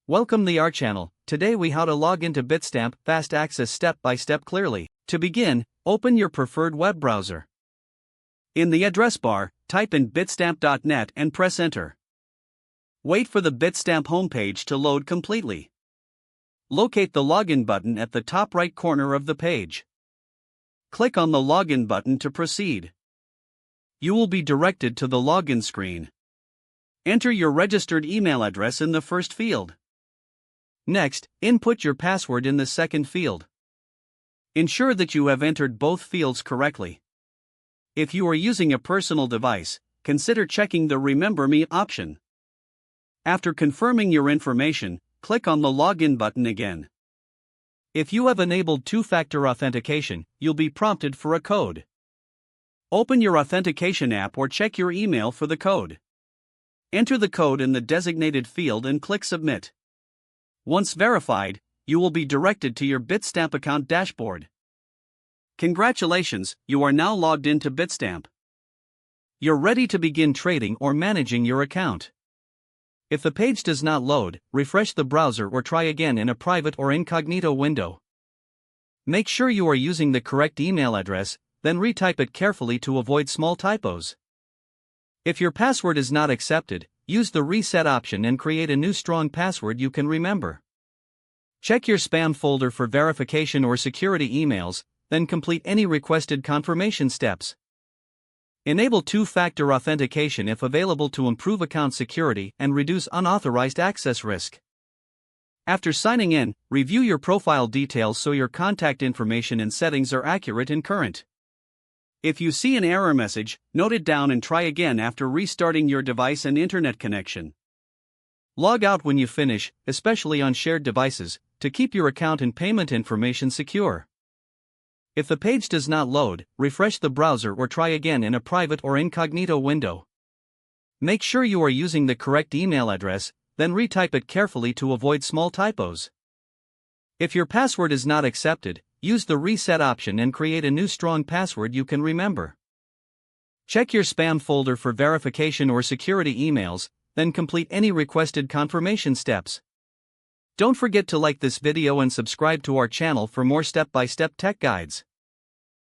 Welcome to our channel. Today we how to log into Bitstamp fast access step by step clearly. To begin, open your preferred web browser. In the address bar, type in bitstamp.net and press enter. Wait for the Bitstamp homepage to load completely. Locate the login button at the top right corner of the page. Click on the login button to proceed. You will be directed to the login screen. Enter your registered email address in the first field. Next, input your password in the second field. Ensure that you have entered both fields correctly. If you are using a personal device, consider checking the Remember Me option. After confirming your information, click on the login button again. If you have enabled two-factor authentication, you'll be prompted for a code. Open your authentication app or check your email for the code. Enter the code in the designated field and click Submit. Once verified, you will be directed to your Bitstamp account dashboard. Congratulations, you are now logged into Bitstamp. You're ready to begin trading or managing your account. If the page does not load, refresh the browser or try again in a private or incognito window. Make sure you are using the correct email address, then retype it carefully to avoid small typos. If your password is not accepted, use the reset option and create a new strong password you can remember. Check your spam folder for verification or security emails, then complete any requested confirmation steps. Enable two-factor authentication if available to improve account security and reduce unauthorized access risk. After signing in, review your profile details so your contact information and settings are accurate and current. If you see an error message, note it down and try again after restarting your device and internet connection. Log out when you finish, especially on shared devices, to keep your account and payment information secure. If the page does not load, refresh the browser or try again in a private or incognito window. Make sure you are using the correct email address, then retype it carefully to avoid small typos. If your password is not accepted, use the reset option and create a new strong password you can remember. Check your spam folder for verification or security emails, then complete any requested confirmation steps. Don't forget to like this video and subscribe to our channel for more step-by-step tech guides.